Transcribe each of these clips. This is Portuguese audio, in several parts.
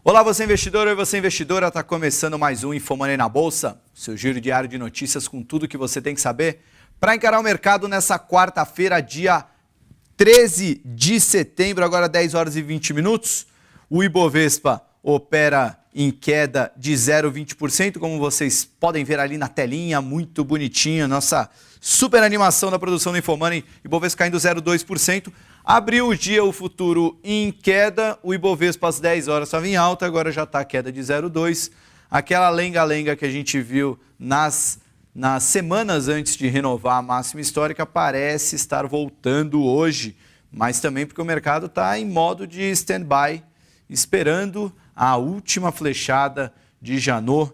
Olá, você investidor, oi, você investidora, está começando mais um InfoMoney na Bolsa, seu giro diário de notícias com tudo que você tem que saber para encarar o mercado nessa quarta-feira, dia 13 de setembro, agora 10 horas e 20 minutos. O Ibovespa opera em queda de 0,20%, como vocês podem ver ali na telinha, muito bonitinha, nossa super animação da produção do InfoMoney, Ibovespa caindo 0,2%. Abriu o dia o futuro em queda, o Ibovespa às 10 horas estava em alta, agora já está queda de 0,2%. Aquela lenga-lenga que a gente viu nas semanas antes de renovar a máxima histórica parece estar voltando hoje, mas também porque o mercado está em modo de stand-by, esperando a última flechada de Janot.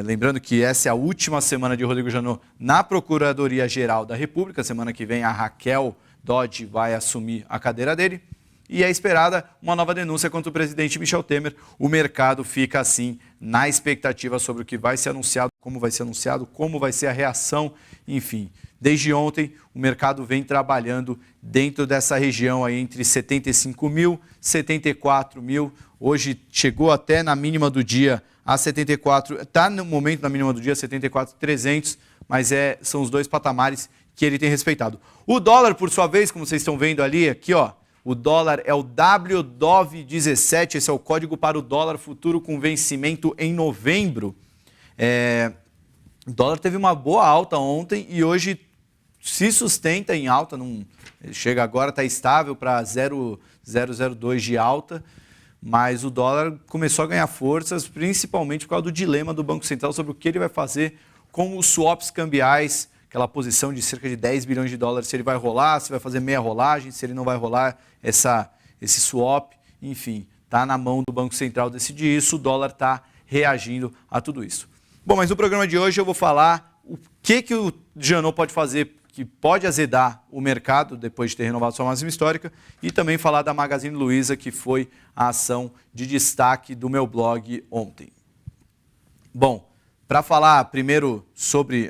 Lembrando que essa é a última semana de Rodrigo Janot na Procuradoria-Geral da República. Semana que vem a Raquel Dodge vai assumir a cadeira dele e é esperada uma nova denúncia contra o presidente Michel Temer. O mercado fica assim na expectativa sobre o que vai ser anunciado, como vai ser a reação, enfim. Desde ontem o mercado vem trabalhando dentro dessa região aí entre 75 mil, 74 mil. Hoje chegou até na mínima do dia a 74, está no momento na mínima do dia 74.300, mas são os dois patamares que ele tem respeitado. O dólar, por sua vez, como vocês estão vendo ali, aqui ó, o dólar é o WDOV17, esse é o código para o dólar futuro com vencimento em novembro. O dólar teve uma boa alta ontem e hoje se sustenta em alta, chega agora, está estável para 0,002 de alta, mas o dólar começou a ganhar forças, principalmente por causa do dilema do Banco Central sobre o que ele vai fazer com os swaps cambiais, aquela posição de cerca de 10 bilhões de dólares, se ele vai rolar, se vai fazer meia rolagem, se ele não vai rolar esse swap, enfim, está na mão do Banco Central decidir isso, o dólar está reagindo a tudo isso. Bom, mas no programa de hoje eu vou falar o que o Janot pode fazer, que pode azedar o mercado depois de ter renovado sua máxima histórica, e também falar da Magazine Luiza, que foi a ação de destaque do meu blog ontem. Bom, para falar primeiro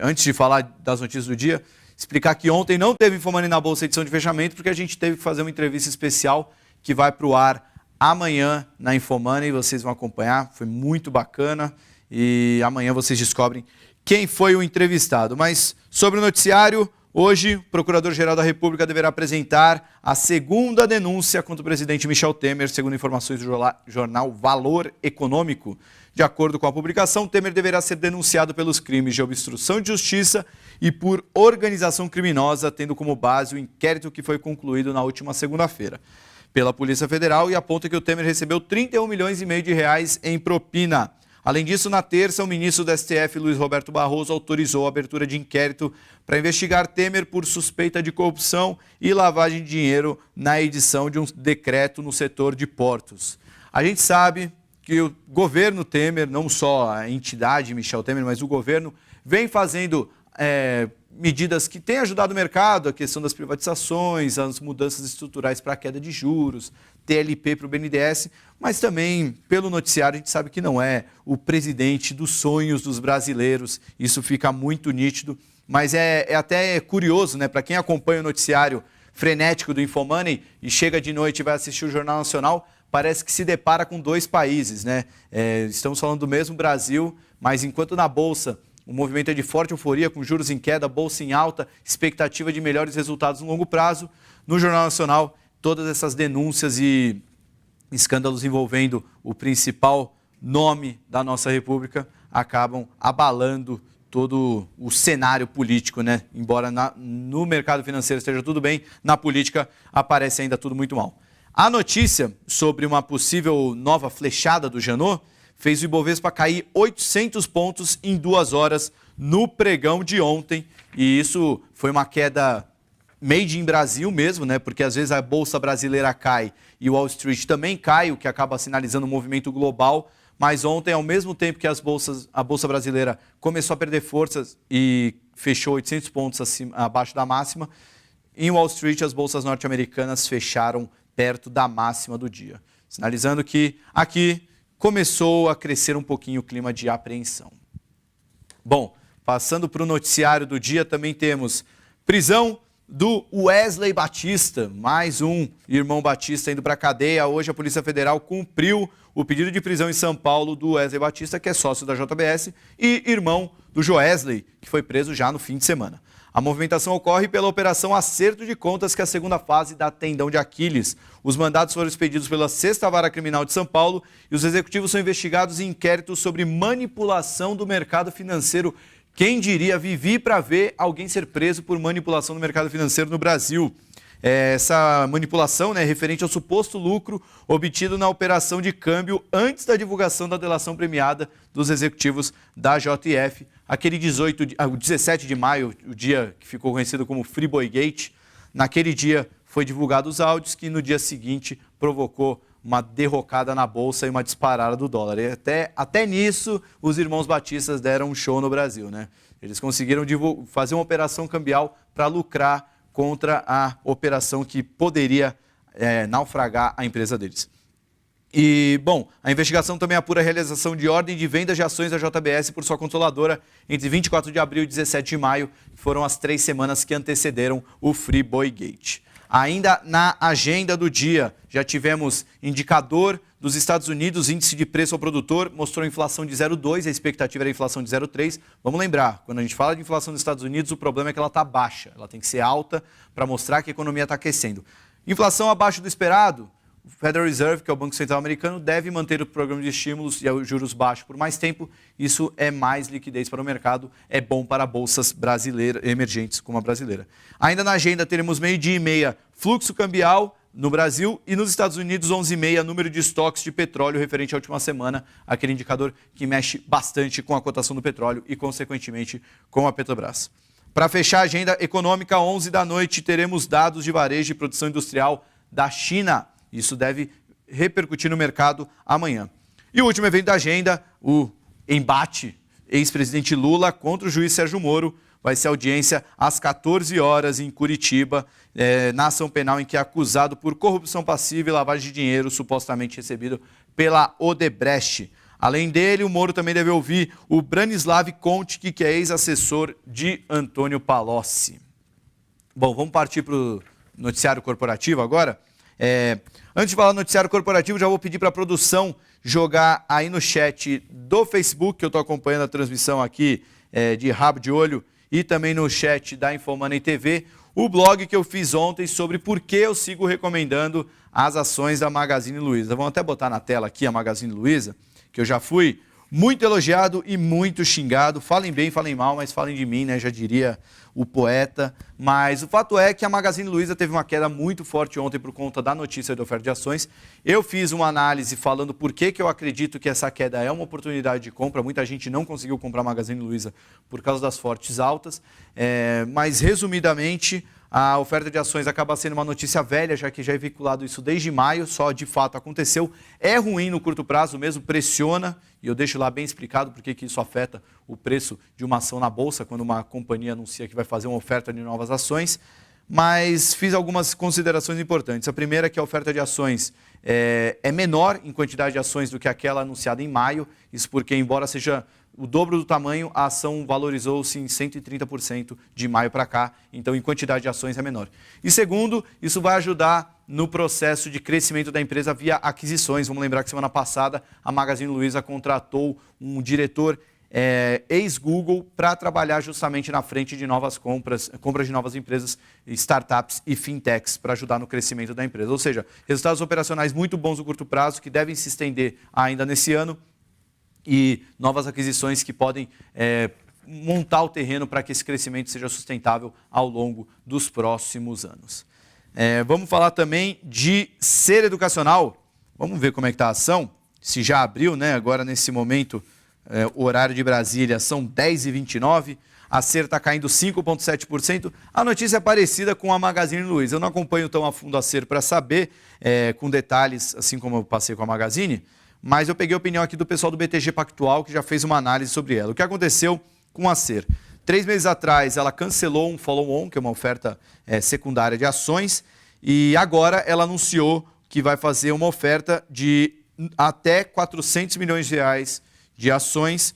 antes de falar das notícias do dia, explicar que ontem não teve InfoMoney na Bolsa edição de fechamento, porque a gente teve que fazer uma entrevista especial que vai para o ar amanhã na InfoMoney, vocês vão acompanhar, foi muito bacana e amanhã vocês descobrem quem foi o entrevistado. Mas sobre o noticiário, hoje o Procurador-Geral da República deverá apresentar a segunda denúncia contra o presidente Michel Temer, segundo informações do jornal Valor Econômico. De acordo com a publicação, Temer deverá ser denunciado pelos crimes de obstrução de justiça e por organização criminosa, tendo como base o inquérito que foi concluído na última segunda-feira pela Polícia Federal e aponta que o Temer recebeu 31 milhões e meio de reais em propina. Além disso, na terça, o ministro do STF, Luiz Roberto Barroso, autorizou a abertura de inquérito para investigar Temer por suspeita de corrupção e lavagem de dinheiro na edição de um decreto no setor de portos. A gente sabe que o governo Temer, não só a entidade Michel Temer, mas o governo, vem fazendo medidas que têm ajudado o mercado, a questão das privatizações, as mudanças estruturais para a queda de juros, TLP para o BNDES, mas também, pelo noticiário, a gente sabe que não é o presidente dos sonhos dos brasileiros, isso fica muito nítido, mas é até curioso, né, para quem acompanha o noticiário frenético do InfoMoney e chega de noite e vai assistir o Jornal Nacional, parece que se depara com dois países, né? Estamos falando do mesmo Brasil, mas enquanto na Bolsa o movimento é de forte euforia, com juros em queda, Bolsa em alta, expectativa de melhores resultados no longo prazo, no Jornal Nacional, todas essas denúncias e escândalos envolvendo o principal nome da nossa República acabam abalando todo o cenário político, né? Embora no mercado financeiro esteja tudo bem, na política aparece ainda tudo muito mal. A notícia sobre uma possível nova flechada do Janot fez o Ibovespa cair 800 pontos em 2 horas no pregão de ontem. E isso foi uma queda made in Brasil mesmo, né? Porque às vezes a Bolsa brasileira cai e o Wall Street também cai, o que acaba sinalizando um movimento global. Mas ontem, ao mesmo tempo que a Bolsa brasileira começou a perder forças e fechou 800 pontos abaixo da máxima, em Wall Street as bolsas norte-americanas fecharam perto da máxima do dia, sinalizando que aqui começou a crescer um pouquinho o clima de apreensão. Bom, passando para o noticiário do dia, também temos prisão do Wesley Batista, mais um irmão Batista indo para a cadeia. Hoje a Polícia Federal cumpriu o pedido de prisão em São Paulo do Wesley Batista, que é sócio da JBS e irmão do Joesley, que foi preso já no fim de semana. A movimentação ocorre pela Operação Acerto de Contas, que é a segunda fase da Tendão de Aquiles. Os mandados foram expedidos pela 6ª Vara Criminal de São Paulo e os executivos são investigados em inquéritos sobre manipulação do mercado financeiro. Quem diria, vivi para ver alguém ser preso por manipulação do mercado financeiro no Brasil. Essa manipulação, né, referente ao suposto lucro obtido na operação de câmbio antes da divulgação da delação premiada dos executivos da JF. Aquele 17 de maio, o dia que ficou conhecido como Friboi Gate, naquele dia foi divulgado os áudios que no dia seguinte provocou uma derrocada na bolsa e uma disparada do dólar. E até nisso, os irmãos Batistas deram um show no Brasil, né? Eles conseguiram fazer uma operação cambial para lucrar contra a operação que poderia naufragar a empresa deles. E, bom, a investigação também apura a realização de ordem de venda de ações da JBS por sua controladora entre 24 de abril e 17 de maio, que foram as 3 semanas que antecederam o Friboi Gate. Ainda na agenda do dia, já tivemos indicador dos Estados Unidos, índice de preço ao produtor, mostrou inflação de 0,2, a expectativa era inflação de 0,3. Vamos lembrar, quando a gente fala de inflação nos Estados Unidos, o problema é que ela está baixa, ela tem que ser alta para mostrar que a economia está aquecendo. Inflação abaixo do esperado, o Federal Reserve, que é o Banco Central americano, deve manter o programa de estímulos e os juros baixos por mais tempo. Isso é mais liquidez para o mercado, é bom para bolsas brasileiras, emergentes como a brasileira. Ainda na agenda teremos 12h30, fluxo cambial no Brasil e nos Estados Unidos 11h30, número de estoques de petróleo referente à última semana, aquele indicador que mexe bastante com a cotação do petróleo e, consequentemente, com a Petrobras. Para fechar a agenda econômica, 11 da noite, teremos dados de varejo e produção industrial da China. Isso deve repercutir no mercado amanhã. E o último evento da agenda, o embate ex-presidente Lula contra o juiz Sérgio Moro. Vai ser audiência às 14 horas em Curitiba, na ação penal em que é acusado por corrupção passiva e lavagem de dinheiro supostamente recebido pela Odebrecht. Além dele, o Moro também deve ouvir o Branislav Kontic, que é ex-assessor de Antônio Palocci. Bom, vamos partir para o noticiário corporativo agora. Antes de falar do noticiário corporativo, já vou pedir para a produção jogar aí no chat do Facebook, que eu estou acompanhando a transmissão aqui de rabo de olho, e também no chat da Infomoney TV, o blog que eu fiz ontem sobre por que eu sigo recomendando as ações da Magazine Luiza. Vamos até botar na tela aqui a Magazine Luiza, que eu já fui muito elogiado e muito xingado. Falem bem, falem mal, mas falem de mim, né? Já diria o poeta. Mas o fato é que a Magazine Luiza teve uma queda muito forte ontem por conta da notícia da oferta de ações. Eu fiz uma análise falando por que eu acredito que essa queda é uma oportunidade de compra. Muita gente não conseguiu comprar a Magazine Luiza por causa das fortes altas. Mas, resumidamente, a oferta de ações acaba sendo uma notícia velha, já que já é veiculado isso desde maio, só de fato aconteceu. É ruim no curto prazo mesmo, pressiona, e eu deixo lá bem explicado porque que isso afeta o preço de uma ação na bolsa, quando uma companhia anuncia que vai fazer uma oferta de novas ações. Mas fiz algumas considerações importantes. A primeira é que a oferta de ações é menor em quantidade de ações do que aquela anunciada em maio, isso porque, embora seja o dobro do tamanho, a ação valorizou-se em 130% de maio para cá, então em quantidade de ações é menor. E segundo, isso vai ajudar no processo de crescimento da empresa via aquisições. Vamos lembrar que semana passada a Magazine Luiza contratou um diretor ex-Google para trabalhar justamente na frente de novas compras de novas empresas, startups e fintechs para ajudar no crescimento da empresa. Ou seja, resultados operacionais muito bons no curto prazo que devem se estender ainda nesse ano, e novas aquisições que podem montar o terreno para que esse crescimento seja sustentável ao longo dos próximos anos. Vamos falar também de Ser Educacional. Vamos ver como é que está a ação, se já abriu, né? Agora nesse momento, o horário de Brasília são 10h29, a Ser está caindo 5,7%. A notícia é parecida com a Magazine Luiza. Eu não acompanho tão a fundo a Ser para saber, com detalhes, assim como eu passei com a Magazine, mas eu peguei a opinião aqui do pessoal do BTG Pactual, que já fez uma análise sobre ela. O que aconteceu com a Ser? 3 meses atrás, ela cancelou um follow-on, que é uma oferta secundária de ações, e agora ela anunciou que vai fazer uma oferta de até 400 milhões de reais de ações,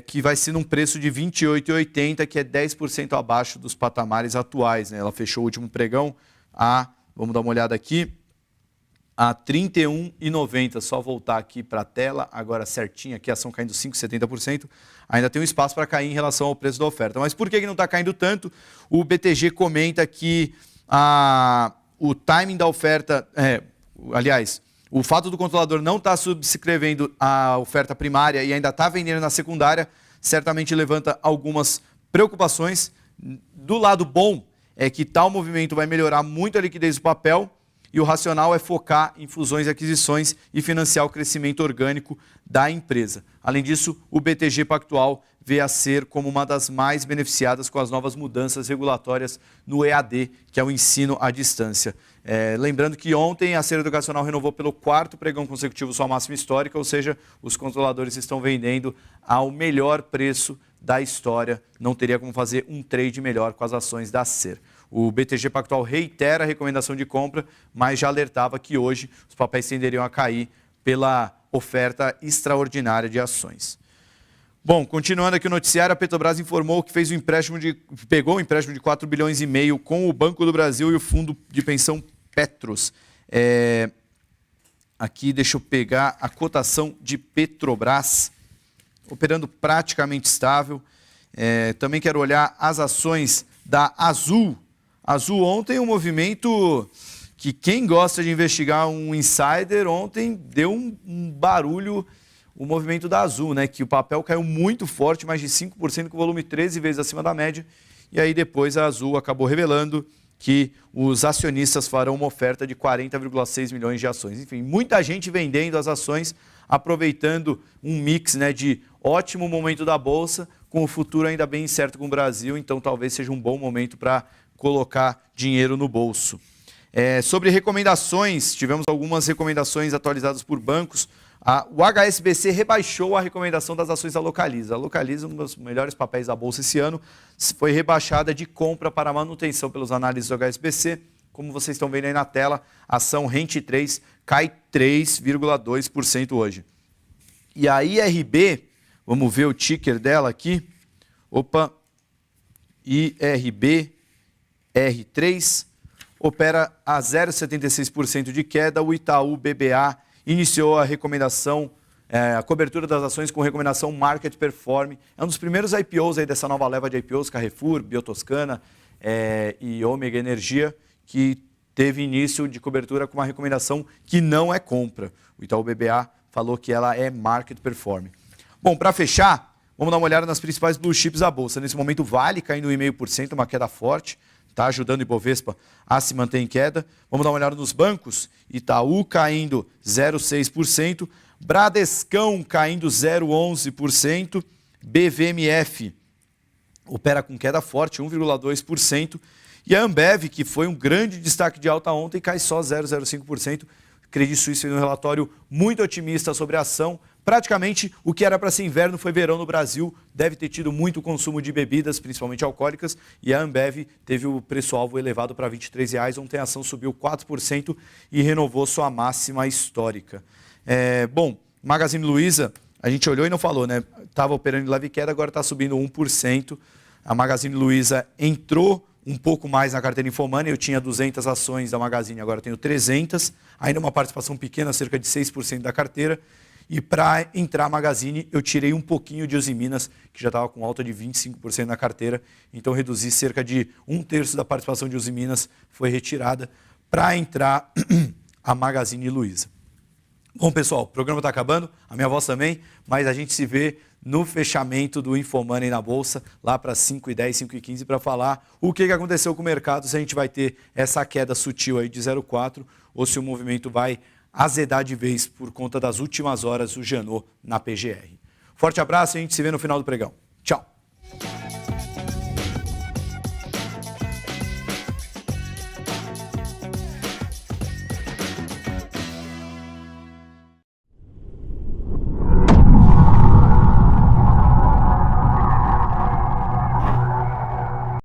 que vai ser num preço de R$ 28,80, que é 10% abaixo dos patamares atuais, né? Ela fechou o último pregão vamos dar uma olhada aqui, a R$ 31,90. Só voltar aqui para a tela, agora certinho aqui, a ação caindo 5,70%. Ainda tem um espaço para cair em relação ao preço da oferta. Mas por que não está caindo tanto? O BTG comenta que o timing da oferta, aliás, o fato do controlador não estar subscrevendo a oferta primária e ainda está vendendo na secundária, certamente levanta algumas preocupações. Do lado bom é que tal movimento vai melhorar muito a liquidez do papel e o racional é focar em fusões e aquisições e financiar o crescimento orgânico da empresa. Além disso, o BTG Pactual vê a ser como uma das mais beneficiadas com as novas mudanças regulatórias no EAD, que é o ensino à distância. Lembrando que ontem a Ser Educacional renovou pelo 4º pregão consecutivo sua máxima histórica, ou seja, os controladores estão vendendo ao melhor preço da história. Não teria como fazer um trade melhor com as ações da Ser. O BTG Pactual reitera a recomendação de compra, mas já alertava que hoje os papéis tenderiam a cair pela oferta extraordinária de ações. Bom, continuando aqui o noticiário, a Petrobras informou que pegou um empréstimo de 4,5 bilhões com o Banco do Brasil e o Fundo de Pensão Petros. Aqui deixa eu pegar a cotação de Petrobras, operando praticamente estável. Também quero olhar as ações da Azul. Azul ontem um movimento que quem gosta de investigar um insider, ontem deu um barulho o movimento da Azul, né? Que o papel caiu muito forte, mais de 5%, com volume 13 vezes acima da média. E aí depois a Azul acabou revelando que os acionistas farão uma oferta de 40,6 milhões de ações. Enfim, muita gente vendendo as ações, aproveitando um mix, né, de ótimo momento da Bolsa, com o futuro ainda bem incerto com o Brasil, então talvez seja um bom momento para colocar dinheiro no bolso. Sobre recomendações, tivemos algumas recomendações atualizadas por bancos. O HSBC rebaixou a recomendação das ações da Localiza. A Localiza, um dos melhores papéis da Bolsa esse ano, foi rebaixada de compra para manutenção pelos análises do HSBC. Como vocês estão vendo aí na tela, a ação Rente 3 cai 3,2% hoje. E a IRB, vamos ver o ticker dela aqui. IRB R3, opera a 0,76% de queda. O Itaú BBA iniciou a recomendação, a cobertura das ações com recomendação Market Perform. É um dos primeiros IPOs aí dessa nova leva de IPOs, Carrefour, Biotoscana e Ômega Energia, que teve início de cobertura com uma recomendação que não é compra. O Itaú BBA falou que ela é Market Perform. Bom, para fechar, vamos dar uma olhada nas principais blue chips da Bolsa. Nesse momento, Vale caindo 1,5%, uma queda forte. Está ajudando o Ibovespa a se manter em queda. Vamos dar uma olhada nos bancos. Itaú caindo 0,6%. Bradescão caindo 0,11%. BVMF opera com queda forte, 1,2%. E a Ambev, que foi um grande destaque de alta ontem, cai só 0,05%. Credit Suisse fez um relatório muito otimista sobre a ação. Praticamente o que era para ser inverno foi verão no Brasil. Deve ter tido muito consumo de bebidas, principalmente alcoólicas. E a Ambev teve o preço-alvo elevado para R$ 23,00. Ontem a ação subiu 4% e renovou sua máxima histórica. Bom, Magazine Luiza, a gente olhou e não falou, né? Estava operando em leve queda, agora está subindo 1%. A Magazine Luiza entrou um pouco mais na carteira Infomoney. Eu tinha 200 ações da Magazine, agora tenho 300. Ainda uma participação pequena, cerca de 6% da carteira. E para entrar a Magazine, eu tirei um pouquinho de Usiminas, que já estava com alta de 25% na carteira. Então, reduzi cerca de 1/3 da participação de Usiminas, foi retirada para entrar a Magazine Luiza. Bom, pessoal, o programa está acabando, a minha voz também, mas a gente se vê no fechamento do Infomoney na Bolsa, lá para 5h10, 5h15, para falar o que aconteceu com o mercado, se a gente vai ter essa queda sutil aí de 0,4 ou se o movimento vai azedar de vez por conta das últimas horas do Janot na PGR. Forte abraço e a gente se vê no final do pregão.